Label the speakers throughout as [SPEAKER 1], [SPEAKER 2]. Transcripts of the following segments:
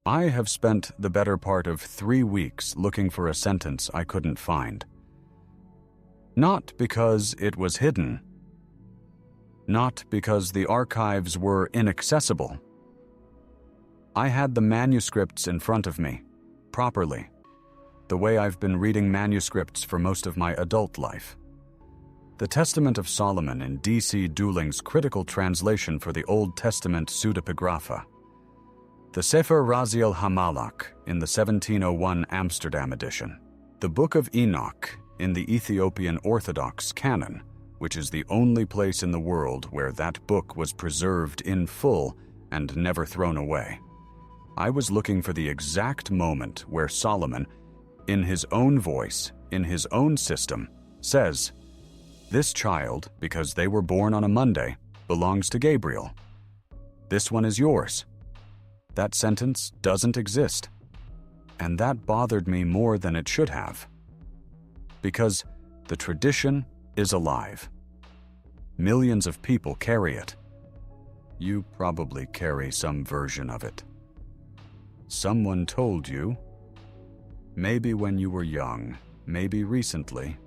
[SPEAKER 1] I have spent the better part of 3 weeks looking for a sentence I couldn't find. Not because it was hidden. Not because the archives were inaccessible. I had the manuscripts in front of me, properly, the way I've been reading manuscripts for most of my adult life. The Testament of Solomon in D.C. Dooling's critical translation for the Old Testament pseudepigrapha. The Sefer Raziel HaMalakh in the 1701 Amsterdam edition. The Book of Enoch in the Ethiopian Orthodox canon, which is the only place in the world where that book was preserved in full and never thrown away. I was looking for the exact moment where Solomon, in his own voice, in his own system, says, "This child, because they were born on a Monday, belongs to Gabriel. This one is yours." That sentence doesn't exist. And that bothered me more than it should have. Because the tradition is alive. Millions of people carry it. You probably carry some version of it. Someone told you, maybe when you were young, maybe recently,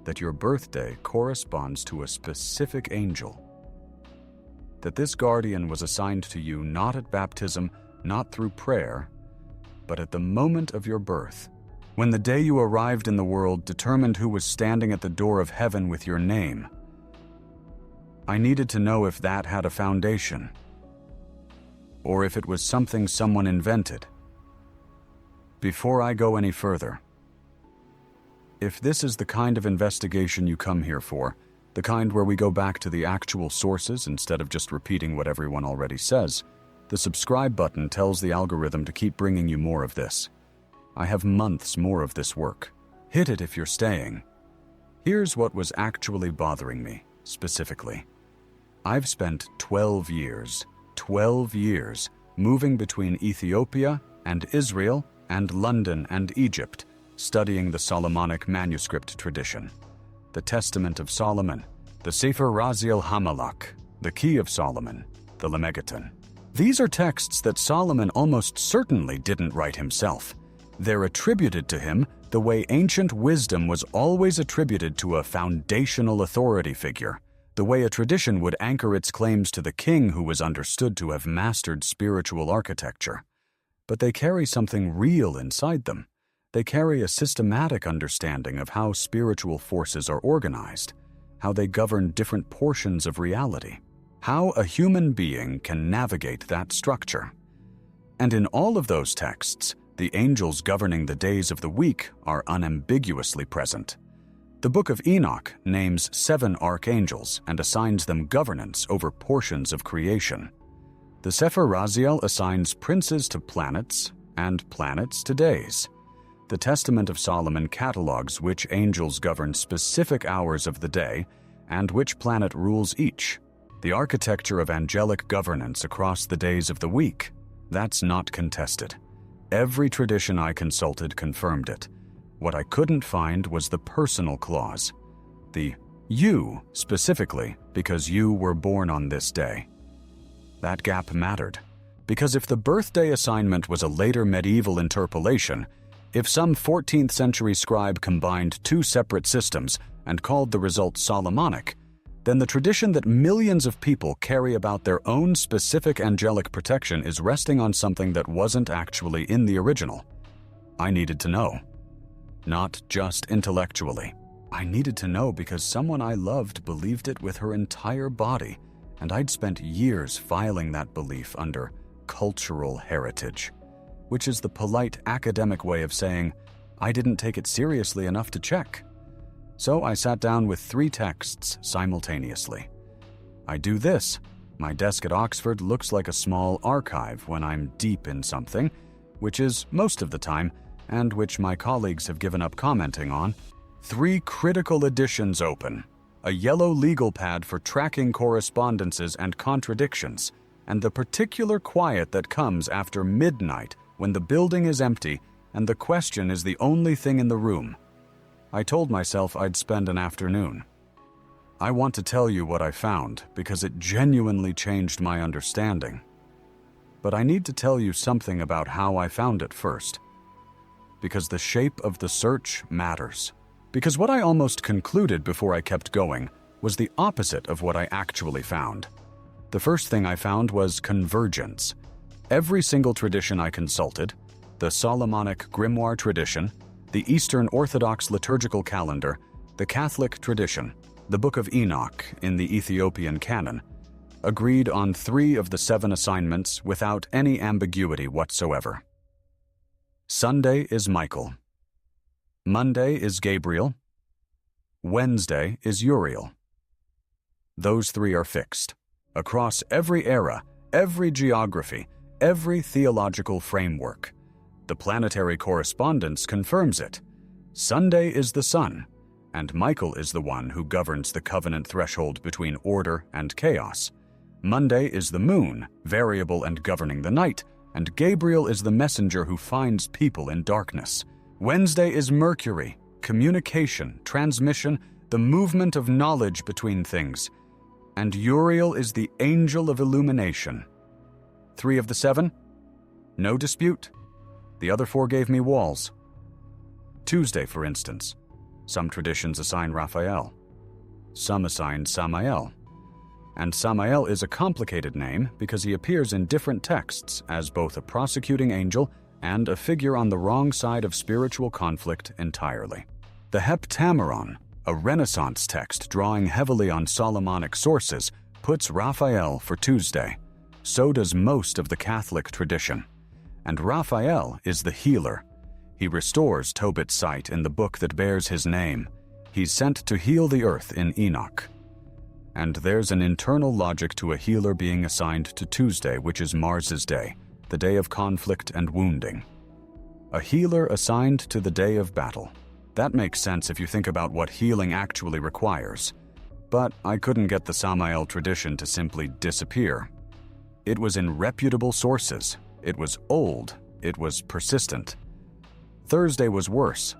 [SPEAKER 1] that your birthday corresponds to a specific angel. That this guardian was assigned to you not at baptism, not through prayer, but at the moment of your birth, when the day you arrived in the world determined who was standing at the door of heaven with your name. I needed to know if that had a foundation, or if it was something someone invented. Before I go any further, if this is the kind of investigation you come here for, the kind where we go back to the actual sources instead of just repeating what everyone already says, the subscribe button tells the algorithm to keep bringing you more of this. I have months more of this work. Hit it if you're staying. Here's what was actually bothering me, specifically. I've spent 12 years, moving between Ethiopia and Israel and London and Egypt, studying the Solomonic manuscript tradition. The Testament of Solomon, the Sefer Raziel HaMalakh, the Key of Solomon, the Lemegeton. These are texts that Solomon almost certainly didn't write himself. They're attributed to him the way ancient wisdom was always attributed to a foundational authority figure, the way a tradition would anchor its claims to the king who was understood to have mastered spiritual architecture. But they carry something real inside them. They carry a systematic understanding of how spiritual forces are organized, how they govern different portions of reality, how a human being can navigate that structure. And in all of those texts, the angels governing the days of the week are unambiguously present. The Book of Enoch names 7 archangels and assigns them governance over portions of creation. The Sefer Raziel assigns princes to planets and planets to days. The Testament of Solomon catalogs which angels govern specific hours of the day and which planet rules each. The architecture of angelic governance across the days of the week, that's not contested. Every tradition I consulted confirmed it. What I couldn't find was the personal clause. The you, specifically, because you were born on this day. That gap mattered, because if the birthday assignment was a later medieval interpolation, if some 14th century scribe combined 2 separate systems and called the result Solomonic, then the tradition that millions of people carry about their own specific angelic protection is resting on something that wasn't actually in the original. I needed to know. Not just intellectually. I needed to know because someone I loved believed it with her entire body, and I'd spent years filing that belief under cultural heritage, which is the polite academic way of saying, I didn't take it seriously enough to check. So I sat down with 3 texts simultaneously. I do this. My desk at Oxford looks like a small archive when I'm deep in something, which is most of the time, and which my colleagues have given up commenting on. 3 critical editions open, a yellow legal pad for tracking correspondences and contradictions, and the particular quiet that comes after midnight when the building is empty and the question is the only thing in the room. I told myself I'd spend an afternoon. I want to tell you what I found because it genuinely changed my understanding. But I need to tell you something about how I found it first. Because the shape of the search matters. Because what I almost concluded before I kept going was the opposite of what I actually found. The first thing I found was convergence. Every single tradition I consulted, the Solomonic grimoire tradition, the Eastern Orthodox liturgical calendar, the Catholic tradition, the Book of Enoch in the Ethiopian canon, agreed on 3 of the 7 assignments without any ambiguity whatsoever. Sunday is Michael. Monday is Gabriel. Wednesday is Uriel. Those 3 are fixed. Across every era, every geography, every theological framework. The planetary correspondence confirms it. Sunday is the sun, and Michael is the one who governs the covenant threshold between order and chaos. Monday is the moon, variable and governing the night, and Gabriel is the messenger who finds people in darkness. Wednesday is Mercury, communication, transmission, the movement of knowledge between things. And Uriel is the angel of illumination. 3 of the 7? No dispute. The other 4 gave me walls. Tuesday, for instance. Some traditions assign Raphael. Some assign Samael. And Samael is a complicated name because he appears in different texts as both a prosecuting angel and a figure on the wrong side of spiritual conflict entirely. The Heptameron, a Renaissance text drawing heavily on Solomonic sources, puts Raphael for Tuesday. So does most of the Catholic tradition. And Raphael is the healer. He restores Tobit's sight in the book that bears his name. He's sent to heal the earth in Enoch. And there's an internal logic to a healer being assigned to Tuesday, which is Mars's day, the day of conflict and wounding. A healer assigned to the day of battle. That makes sense if you think about what healing actually requires. But I couldn't get the Samael tradition to simply disappear. It was in reputable sources. It was old. It was persistent. Thursday was worse.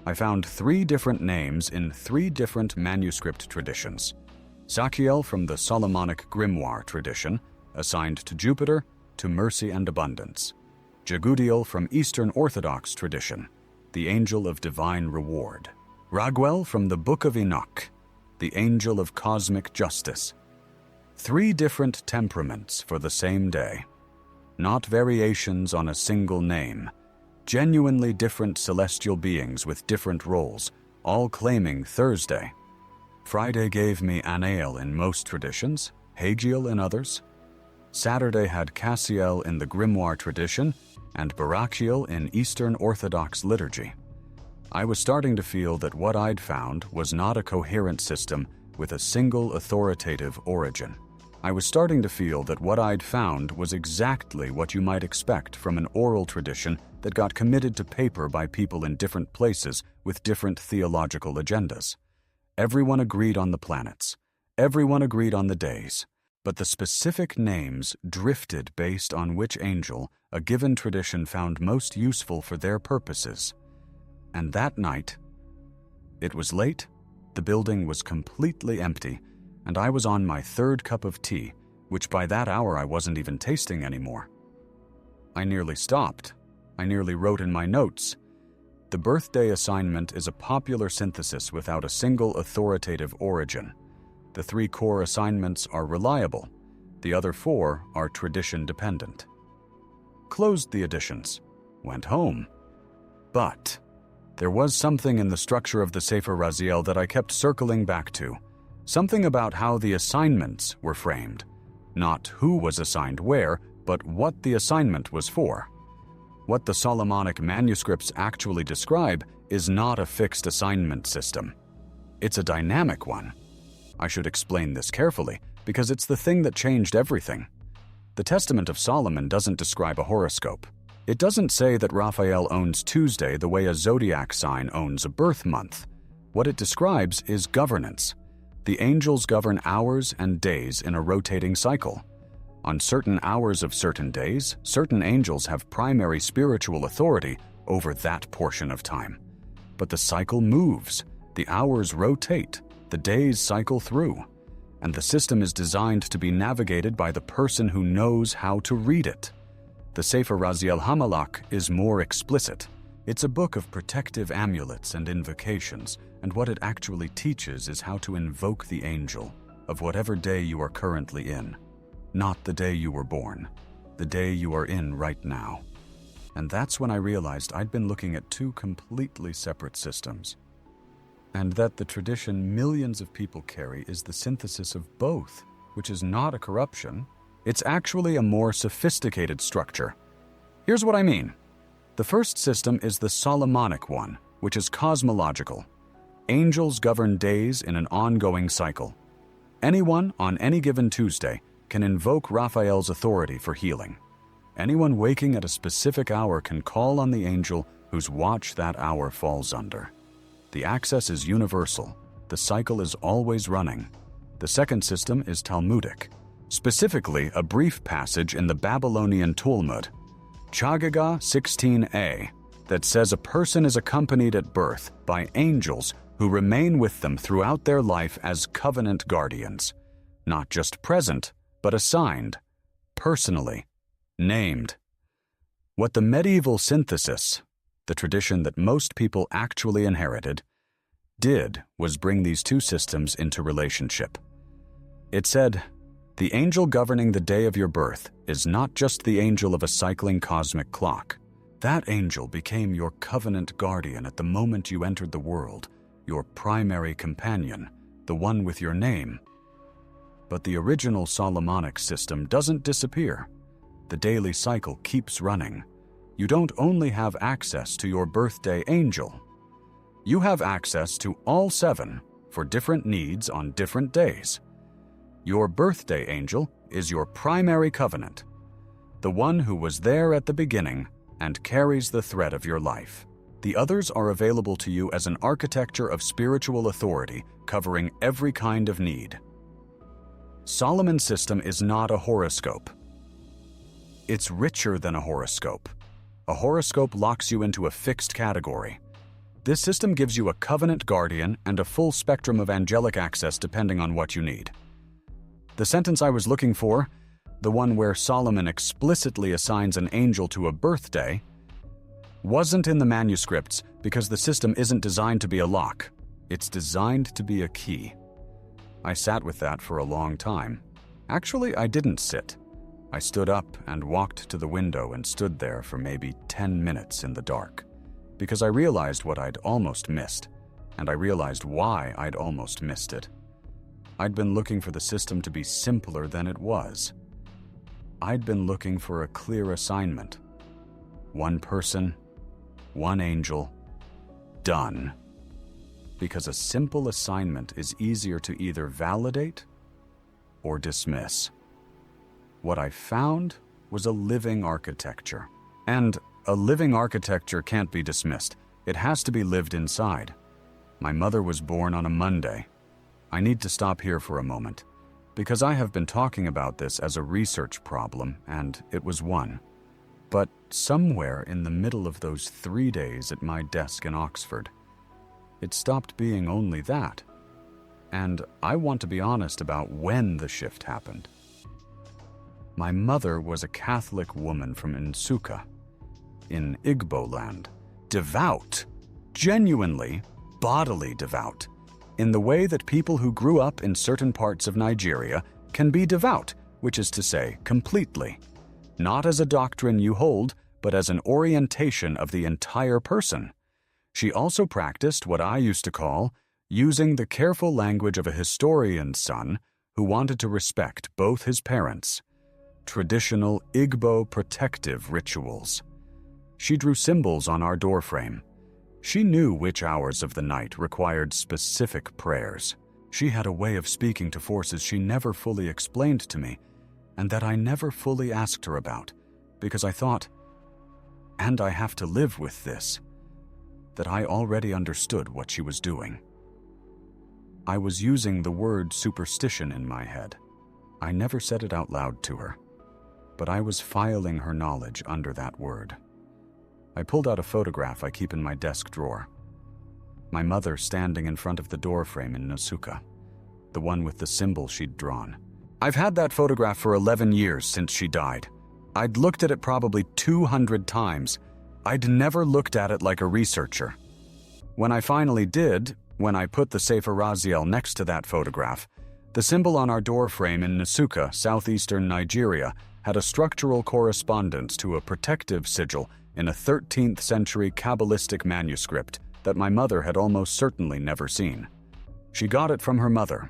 [SPEAKER 1] I found 3 different names in 3 different manuscript traditions. Zachiel from the Solomonic grimoire tradition, assigned to Jupiter, to mercy and abundance. Jegudiel from Eastern Orthodox tradition, the angel of divine reward. Raguel from the Book of Enoch, the angel of cosmic justice. 3 different temperaments for the same day. Not variations on a single name. Genuinely different celestial beings with different roles, all claiming Thursday. Friday gave me Anael in most traditions, Hagiel in others. Saturday had Cassiel in the grimoire tradition, and Barachiel in Eastern Orthodox liturgy. I was starting to feel that what I'd found was not a coherent system with a single authoritative origin. I was starting to feel that what I'd found was exactly what you might expect from an oral tradition that got committed to paper by people in different places with different theological agendas. Everyone agreed on the planets. Everyone agreed on the days. But the specific names drifted based on which angel a given tradition found most useful for their purposes. And that night, it was late, the building was completely empty, and I was on my 3rd cup of tea, which by that hour I wasn't even tasting anymore. I nearly stopped. I nearly wrote in my notes. The birthday assignment is a popular synthesis without a single authoritative origin. The 3 core assignments are reliable. The other 4 are tradition-dependent. Closed the editions. Went home. But there was something in the structure of the Sefer Raziel that I kept circling back to. Something about how the assignments were framed. Not who was assigned where, but what the assignment was for. What the Solomonic manuscripts actually describe is not a fixed assignment system. It's a dynamic one. I should explain this carefully, because it's the thing that changed everything. The Testament of Solomon doesn't describe a horoscope. It doesn't say that Raphael owns Tuesday the way a zodiac sign owns a birth month. What it describes is governance. The angels govern hours and days in a rotating cycle. On certain hours of certain days, certain angels have primary spiritual authority over that portion of time. But the cycle moves. The hours rotate. The days cycle through. and the system is designed to be navigated by the person who knows how to read it. The Sefer Raziel HaMalakh is more explicit. It's a book of protective amulets and invocations, and what it actually teaches is how to invoke the angel of whatever day you are currently in. Not the day you were born, the day you are in right now. And that's when I realized I'd been looking at two completely separate systems, and that the tradition millions of people carry is the synthesis of both, which is not a corruption. It's actually a more sophisticated structure. Here's what I mean. The first system is the Solomonic one, which is cosmological. Angels govern days in an ongoing cycle. Anyone on any given Tuesday can invoke Raphael's authority for healing. Anyone waking at a specific hour can call on the angel whose watch that hour falls under. The access is universal. The cycle is always running. The second system is Talmudic, specifically a brief passage in the Babylonian Talmud, Chagiga 16a, that says a person is accompanied at birth by angels who remain with them throughout their life as covenant guardians, not just present, but assigned, personally, named. What the medieval synthesis, the tradition that most people actually inherited, did was bring these two systems into relationship. It said, the angel governing the day of your birth is not just the angel of a cycling cosmic clock. That angel became your covenant guardian at the moment you entered the world, your primary companion, the one with your name. But the original Solomonic system doesn't disappear. The daily cycle keeps running. You don't only have access to your birthday angel. You have access to all 7 for different needs on different days. Your birthday angel is your primary covenant, the one who was there at the beginning and carries the thread of your life. The others are available to you as an architecture of spiritual authority covering every kind of need. Solomon's system is not a horoscope. It's richer than a horoscope. A horoscope locks you into a fixed category. This system gives you a covenant guardian and a full spectrum of angelic access depending on what you need. The sentence I was looking for, the one where Solomon explicitly assigns an angel to a birthday, wasn't in the manuscripts because the system isn't designed to be a lock. It's designed to be a key. I sat with that for a long time. Actually, I didn't sit. I stood up and walked to the window and stood there for maybe 10 minutes in the dark, because I realized what I'd almost missed, and I realized why I'd almost missed it. I'd been looking for the system to be simpler than it was. I'd been looking for a clear assignment. One person, one angel, done. Because a simple assignment is easier to either validate or dismiss. What I found was a living architecture. And a living architecture can't be dismissed. It has to be lived inside. My mother was born on a Monday. I need to stop here for a moment, because I have been talking about this as a research problem, and it was one. But somewhere in the middle of those 3 days at my desk in Oxford, it stopped being only that. And I want to be honest about when the shift happened. My mother was a Catholic woman from Nsukka, in Igbo land. Devout, genuinely, bodily devout, in the way that people who grew up in certain parts of Nigeria can be devout, which is to say, completely. Not as a doctrine you hold, but as an orientation of the entire person. She also practiced what I used to call using the careful language of a historian's son who wanted to respect both his parents. Traditional Igbo protective rituals. She drew symbols on our doorframe. She knew which hours of the night required specific prayers. She had a way of speaking to forces she never fully explained to me, and that I never fully asked her about, because I thought, and I have to live with this, that I already understood what she was doing. I was using the word superstition in my head. I never said it out loud to her, but I was filing her knowledge under that word. I pulled out a photograph I keep in my desk drawer. My mother standing in front of the doorframe in Nsukka. the one with the symbol she'd drawn. I've had that photograph for 11 years since she died. I'd looked at it probably 200 times. I'd never looked at it like a researcher. When I finally did, when I put the Sefer Raziel next to that photograph, the symbol on our doorframe in Nsukka, southeastern Nigeria, had a structural correspondence to a protective sigil in a 13th century Kabbalistic manuscript that my mother had almost certainly never seen. She got it from her mother,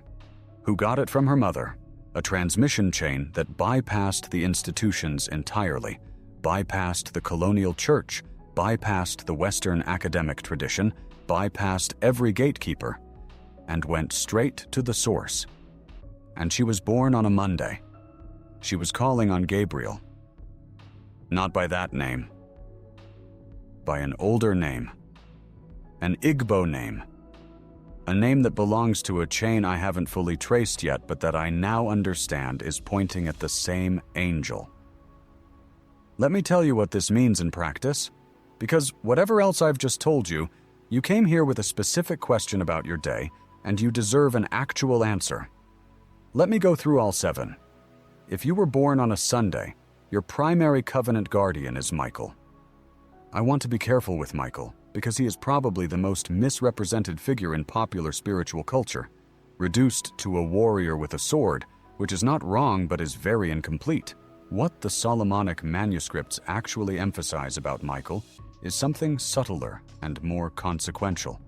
[SPEAKER 1] who got it from her mother, a transmission chain that bypassed the institutions entirely, bypassed the colonial church, bypassed the Western academic tradition, bypassed every gatekeeper, and went straight to the source. And she was born on a Monday. She was calling on Gabriel. Not by that name. By an older name. An Igbo name. A name that belongs to a chain I haven't fully traced yet, but that I now understand is pointing at the same angel. Let me tell you what this means in practice, because whatever else I've just told you, you came here with a specific question about your day, and you deserve an actual answer. Let me go through all 7. If you were born on a Sunday, your primary covenant guardian is Michael. I want to be careful with Michael, because he is probably the most misrepresented figure in popular spiritual culture, reduced to a warrior with a sword, which is not wrong but is very incomplete. What the Solomonic manuscripts actually emphasize about Michael is something subtler and more consequential.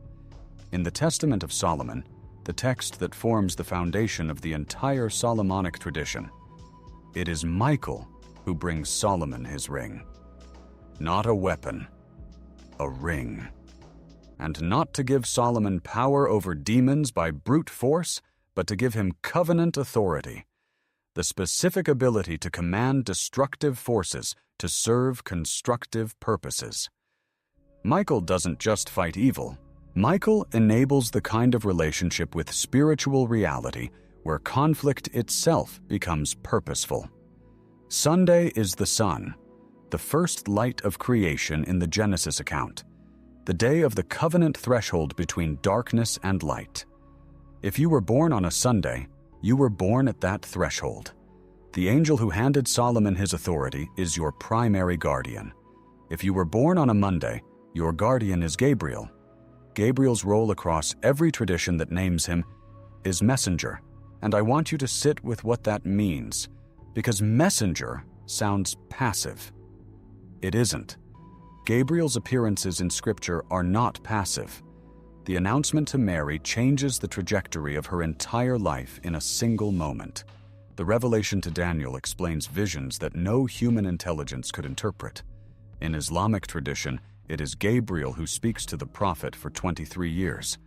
[SPEAKER 1] In the Testament of Solomon, the text that forms the foundation of the entire Solomonic tradition, it is Michael who brings Solomon his ring. Not a weapon, a ring. And not to give Solomon power over demons by brute force, but to give him covenant authority, the specific ability to command destructive forces to serve constructive purposes. Michael doesn't just fight evil. Michael enables the kind of relationship with spiritual reality where conflict itself becomes purposeful. Sunday is the sun, the first light of creation in the Genesis account, the day of the covenant threshold between darkness and light. If you were born on a Sunday, you were born at that threshold. The angel who handed Solomon his authority is your primary guardian. If you were born on a Monday, your guardian is Gabriel. Gabriel's role across every tradition that names him is messenger, and I want you to sit with what that means, because messenger sounds passive. It isn't. Gabriel's appearances in Scripture are not passive. The announcement to Mary changes the trajectory of her entire life in a single moment. The revelation to Daniel explains visions that no human intelligence could interpret. In Islamic tradition, it is Gabriel who speaks to the prophet for 23 years.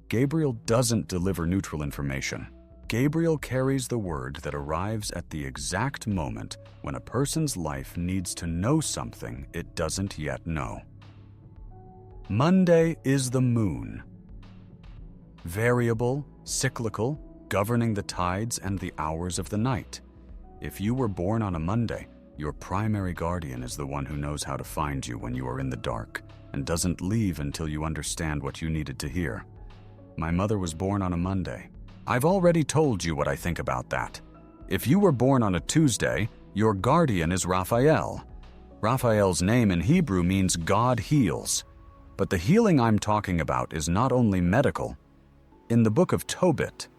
[SPEAKER 1] Gabriel doesn't deliver neutral information. Gabriel carries the word that arrives at the exact moment when a person's life needs to know something it doesn't yet know. Monday is the moon. Variable, cyclical, governing the tides and the hours of the night. If you were born on a Monday, your primary guardian is the one who knows how to find you when you are in the dark and doesn't leave until you understand what you needed to hear. My mother was born on a Monday. I've already told you what I think about that. If you were born on a Tuesday, your guardian is Raphael. Raphael's name in Hebrew means God heals. But the healing I'm talking about is not only medical. In the book of Tobit,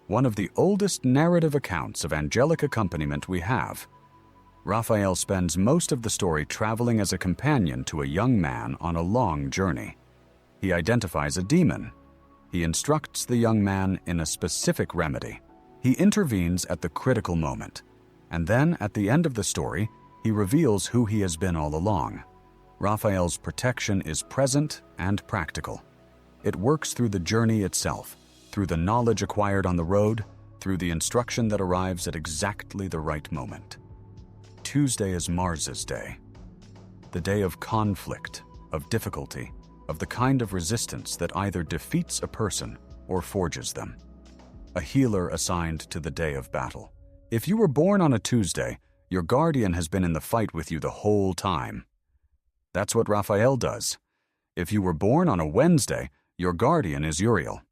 [SPEAKER 1] one of the oldest narrative accounts of angelic accompaniment we have, Raphael spends most of the story traveling as a companion to a young man on a long journey. He identifies a demon. He instructs the young man in a specific remedy. He intervenes at the critical moment. And then, at the end of the story, he reveals who he has been all along. Raphael's protection is present and practical. It works through the journey itself, through the knowledge acquired on the road, through the instruction that arrives at exactly the right moment. Tuesday is Mars's day, the day of conflict, of difficulty, of the kind of resistance that either defeats a person or forges them. A healer assigned to the day of battle. If you were born on a Tuesday, your guardian has been in the fight with you the whole time. That's what Raphael does. If you were born on a Wednesday, your guardian is Uriel.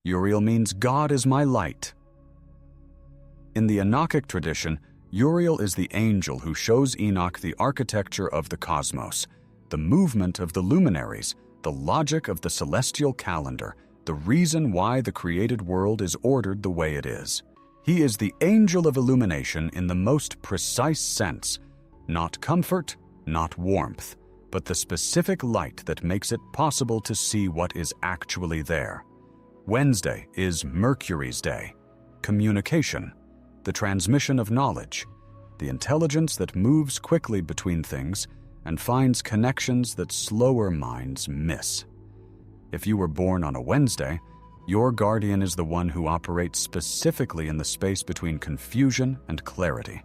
[SPEAKER 1] Uriel means God is my light. In the Enochic tradition, Uriel is the angel who shows Enoch the architecture of the cosmos, the movement of the luminaries, the logic of the celestial calendar, the reason why the created world is ordered the way it is. He is the angel of illumination in the most precise sense, not comfort, not warmth, but the specific light that makes it possible to see what is actually there. Wednesday is Mercury's day, communication, the transmission of knowledge, the intelligence that moves quickly between things and finds connections that slower minds miss. If you were born on a Wednesday, your guardian is the one who operates specifically in the space between confusion and clarity.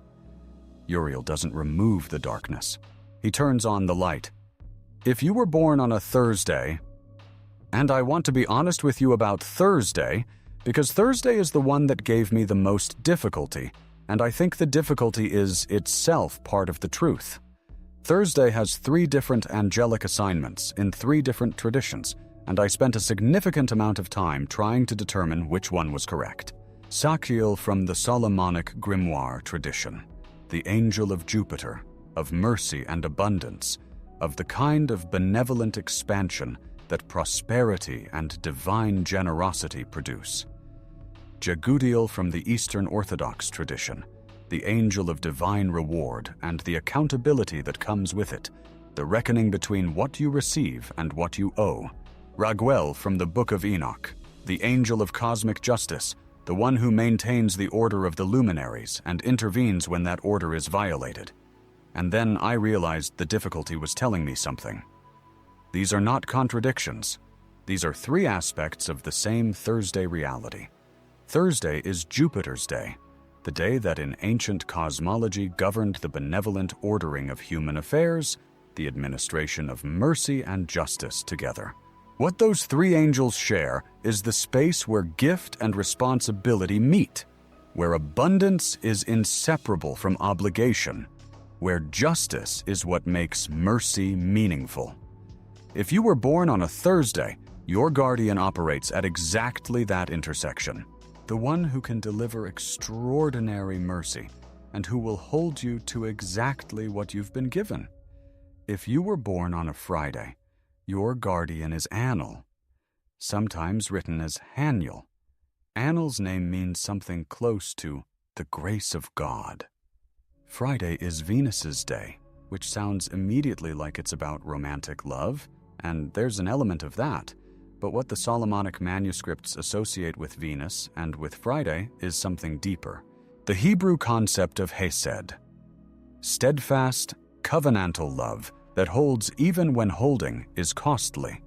[SPEAKER 1] Uriel doesn't remove the darkness. He turns on the light. If you were born on a Thursday, and I want to be honest with you about Thursday, because Thursday is the one that gave me the most difficulty, and I think the difficulty is itself part of the truth. Thursday has 3 different angelic assignments in 3 different traditions, and I spent a significant amount of time trying to determine which one was correct. Barachiel from the Solomonic grimoire tradition, the angel of Jupiter, of mercy and abundance, of the kind of benevolent expansion that prosperity and divine generosity produce. Jegudiel from the Eastern Orthodox tradition, the angel of divine reward and the accountability that comes with it, the reckoning between what you receive and what you owe. Raphael from the Book of Enoch, the angel of cosmic justice, the one who maintains the order of the luminaries and intervenes when that order is violated. And then I realized the difficulty was telling me something. These are not contradictions. These are 3 aspects of the same Thursday reality. Thursday is Jupiter's day, the day that in ancient cosmology governed the benevolent ordering of human affairs, the administration of mercy and justice together. What those 3 angels share is the space where gift and responsibility meet, where abundance is inseparable from obligation, where justice is what makes mercy meaningful. If you were born on a Thursday, your guardian operates at exactly that intersection, the one who can deliver extraordinary mercy and who will hold you to exactly what you've been given. If you were born on a Friday, your guardian is Anil, sometimes written as Haniel. Anil's name means something close to the grace of God. Friday is Venus's day, which sounds immediately like it's about romantic love, and there's an element of that, but what the Solomonic manuscripts associate with Venus and with Friday is something deeper. The Hebrew concept of hesed, steadfast, covenantal love that holds even when holding is costly.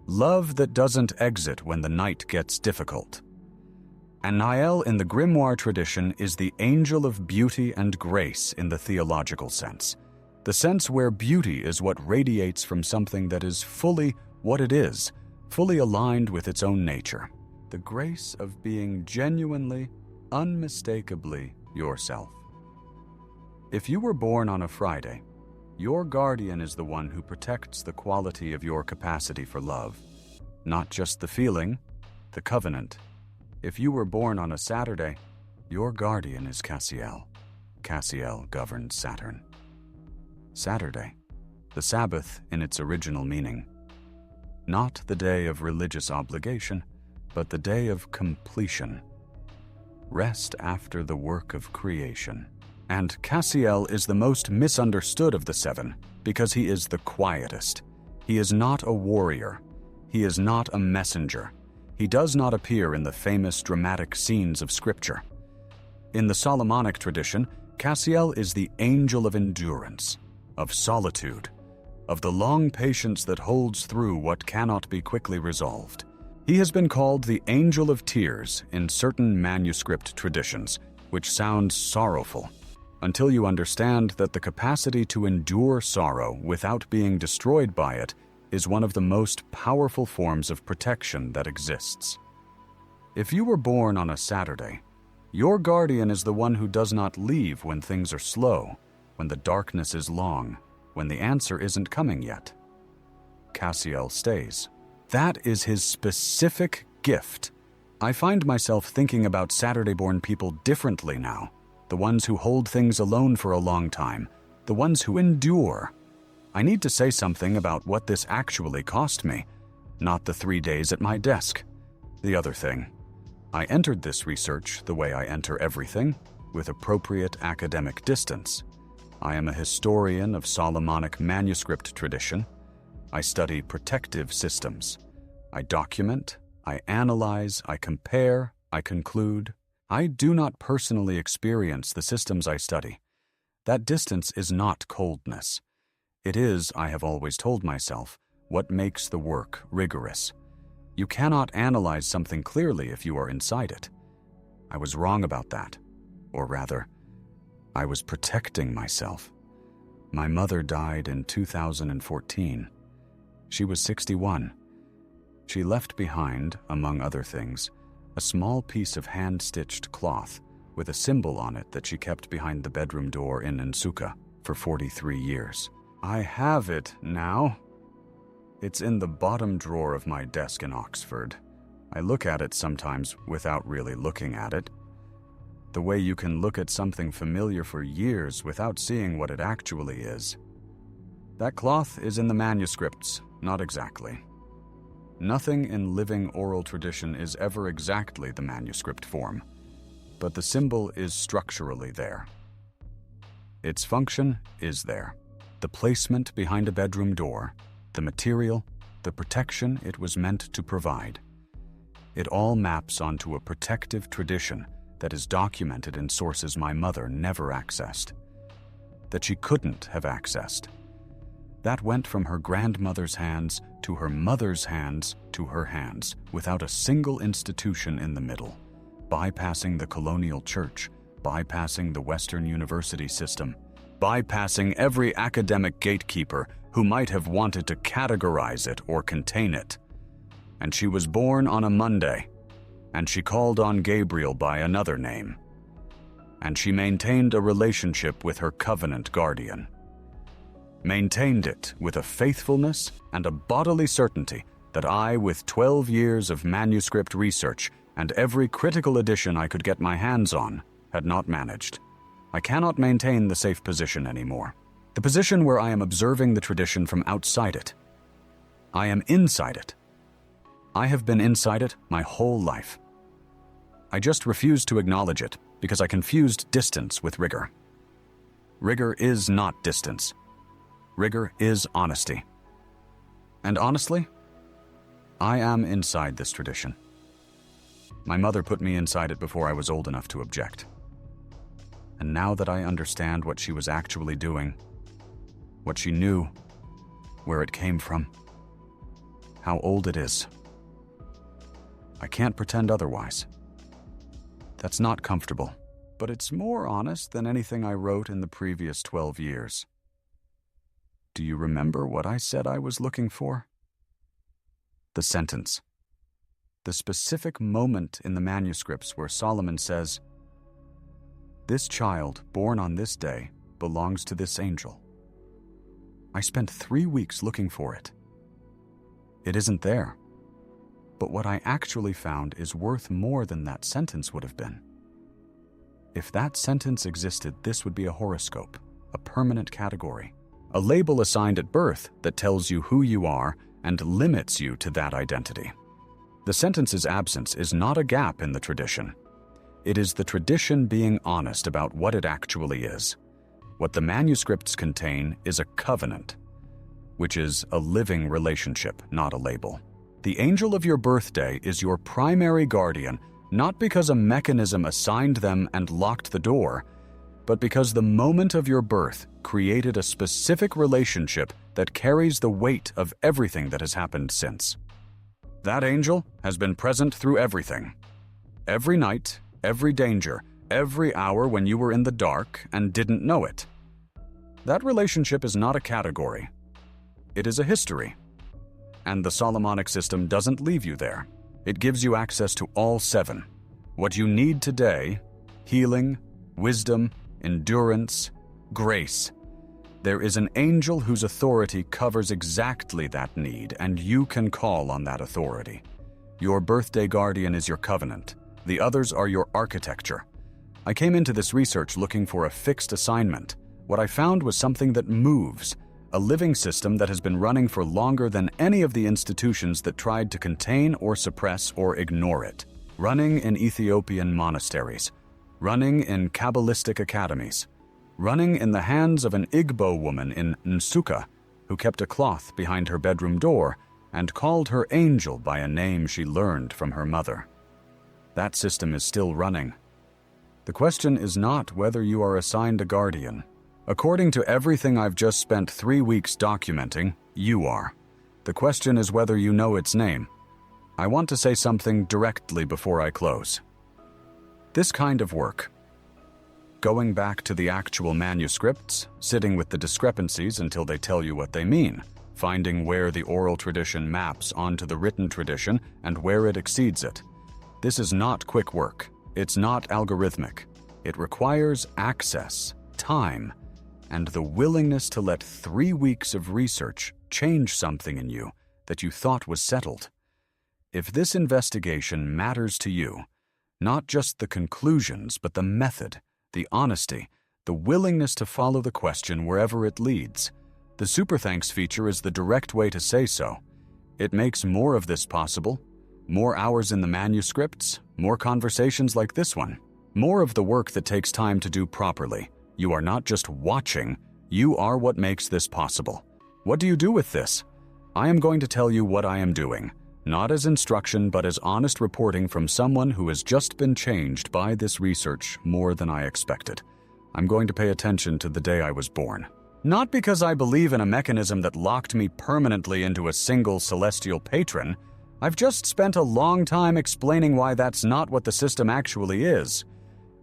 [SPEAKER 1] Love that doesn't exit when the night gets difficult. Angelic in the grimoire tradition is the angel of beauty and grace in the theological sense, the sense where beauty is what radiates from something that is fully what it is, fully aligned with its own nature, the grace of being genuinely, unmistakably yourself. If you were born on a Friday, your guardian is the one who protects the quality of your capacity for love, not just the feeling, the covenant. If you were born on a Saturday, your guardian is Cassiel. Cassiel governs Saturn. Saturday, the Sabbath in its original meaning. Not the day of religious obligation, but the day of completion. Rest after the work of creation. And Cassiel is the most misunderstood of the 7 because he is the quietest. He is not a warrior. He is not a messenger. He does not appear in the famous dramatic scenes of Scripture. In the Solomonic tradition, Cassiel is the angel of endurance, of solitude, of the long patience that holds through what cannot be quickly resolved. He has been called the angel of tears in certain manuscript traditions, which sounds sorrowful, until you understand that the capacity to endure sorrow without being destroyed by it is one of the most powerful forms of protection that exists. If you were born on a Saturday, your guardian is the one who does not leave when things are slow, when the darkness is long, when the answer isn't coming yet. Cassiel stays. That is his specific gift, I find myself thinking about Saturday-born people differently now. The ones who hold things alone for a long time. The ones who endure. I need to say something about what this actually cost me, not the 3 days at my desk. The other thing. I entered this research the way I enter everything, with appropriate academic distance. I am a historian of Solomonic manuscript tradition. I study protective systems. I document, I analyze, I compare, I conclude. I do not personally experience the systems I study. That distance is not coldness. It is, I have always told myself, what makes the work rigorous. You cannot analyze something clearly if you are inside it. I was wrong about that. Or rather, I was protecting myself. My mother died in 2014. She was 61. She left behind, among other things, a small piece of hand-stitched cloth with a symbol on it that she kept behind the bedroom door in Nsukka for 43 years. I have it now. It's in the bottom drawer of my desk in Oxford. I look at it sometimes without really looking at it. The way you can look at something familiar for years without seeing what it actually is. That cloth is in the manuscripts, not exactly. Nothing in living oral tradition is ever exactly the manuscript form, but the symbol is structurally there. Its function is there. The placement behind a bedroom door, the material, the protection it was meant to provide. It all maps onto a protective tradition that is documented in sources my mother never accessed, that she couldn't have accessed. That went from her grandmother's hands to her mother's hands to her hands, without a single institution in the middle, bypassing the colonial church, bypassing the Western university system, bypassing every academic gatekeeper who might have wanted to categorize it or contain it. And she was born on a Monday, and she called on Gabriel by another name, and she maintained a relationship with her covenant guardian. Maintained it with a faithfulness and a bodily certainty that I, with 12 years of manuscript research and every critical edition I could get my hands on, had not managed. I cannot maintain the safe position anymore. The position where I am observing the tradition from outside it. I am inside it. I have been inside it my whole life. I just refused to acknowledge it because I confused distance with rigor. Rigor is not distance. Rigor is honesty. And honestly, I am inside this tradition. My mother put me inside it before I was old enough to object. And now that I understand what she was actually doing, what she knew, where it came from, how old it is, I can't pretend otherwise. That's not comfortable, but it's more honest than anything I wrote in the previous 12 years. Do you remember what I said I was looking for? The sentence. The specific moment in the manuscripts where Solomon says, "This child born on this day belongs to this angel." I spent 3 weeks looking for it. It isn't there. But what I actually found is worth more than that sentence would have been. If that sentence existed, this would be a horoscope, a permanent category, a label assigned at birth that tells you who you are and limits you to that identity. The sentence's absence is not a gap in the tradition. It is the tradition being honest about what it actually is. What the manuscripts contain is a covenant, which is a living relationship, not a label. The angel of your birthday is your primary guardian, not because a mechanism assigned them and locked the door, but because the moment of your birth created a specific relationship that carries the weight of everything that has happened since. That angel has been present through everything. Every night, every danger, every hour when you were in the dark and didn't know it. That relationship is not a category. It is a history. And the Solomonic system doesn't leave you there. It gives you access to all 7. What you need today: healing, wisdom, endurance, grace. There is an angel whose authority covers exactly that need, and you can call on that authority. Your birthday guardian is your covenant. The others are your architecture. I came into this research looking for a fixed assignment. What I found was something that moves, a living system that has been running for longer than any of the institutions that tried to contain or suppress or ignore it. Running in Ethiopian monasteries, running in Kabbalistic academies, running in the hands of an Igbo woman in Nsukka who kept a cloth behind her bedroom door and called her angel by a name she learned from her mother. That system is still running. The question is not whether you are assigned a guardian. According to everything I've just spent 3 weeks documenting, you are. The question is whether you know its name. I want to say something directly before I close. This kind of work, going back to the actual manuscripts, sitting with the discrepancies until they tell you what they mean, finding where the oral tradition maps onto the written tradition and where it exceeds it. This is not quick work. It's not algorithmic. It requires access, time, and the willingness to let 3 weeks of research change something in you that you thought was settled. If this investigation matters to you, not just the conclusions, but the method, the honesty, the willingness to follow the question wherever it leads, the Super Thanks feature is the direct way to say so. It makes more of this possible, more hours in the manuscripts, more conversations like this one, more of the work that takes time to do properly. You are not just watching, you are what makes this possible. What do you do with this? I am going to tell you what I am doing, not as instruction but as honest reporting from someone who has just been changed by this research more than I expected. I'm going to pay attention to the day I was born. Not because I believe in a mechanism that locked me permanently into a single celestial patron. I've just spent a long time explaining why that's not what the system actually is.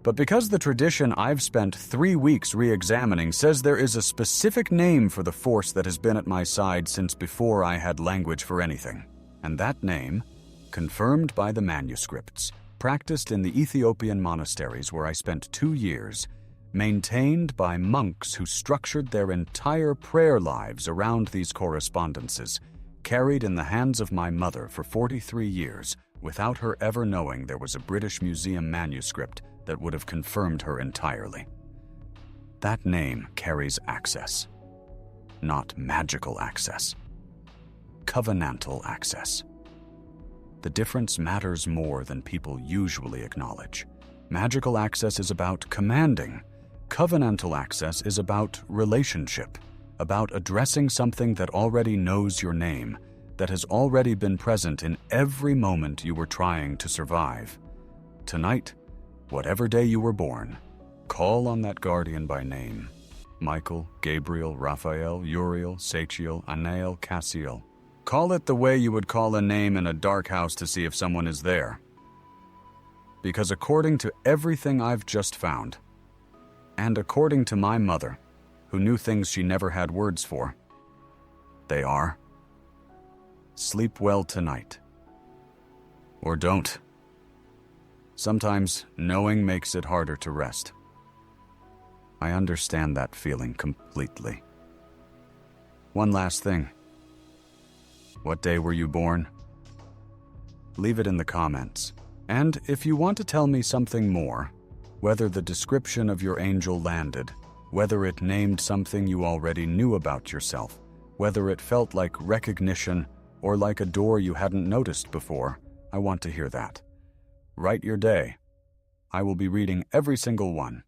[SPEAKER 1] But because the tradition I've spent 3 weeks re-examining says there is a specific name for the force that has been at my side since before I had language for anything. And that name, confirmed by the manuscripts, practiced in the Ethiopian monasteries where I spent 2 years, maintained by monks who structured their entire prayer lives around these correspondences, carried in the hands of my mother for 43 years without her ever knowing there was a British Museum manuscript that would have confirmed her entirely. That name carries access, not magical access, covenantal access. The difference matters more than people usually acknowledge. Magical access is about commanding. Covenantal access is about relationship, about addressing something that already knows your name, that has already been present in every moment you were trying to survive. Tonight, whatever day you were born, call on that guardian by name. Michael, Gabriel, Raphael, Uriel, Sechiel, Anael, Cassiel. Call it the way you would call a name in a dark house to see if someone is there. Because according to everything I've just found, and according to my mother, who knew things she never had words for, they are. Sleep well tonight. Or don't. Sometimes knowing makes it harder to rest. I understand that feeling completely. One last thing. What day were you born? Leave it in the comments. And if you want to tell me something more, whether the description of your angel landed, whether it named something you already knew about yourself, whether it felt like recognition or like a door you hadn't noticed before, I want to hear that. Write your day. I will be reading every single one.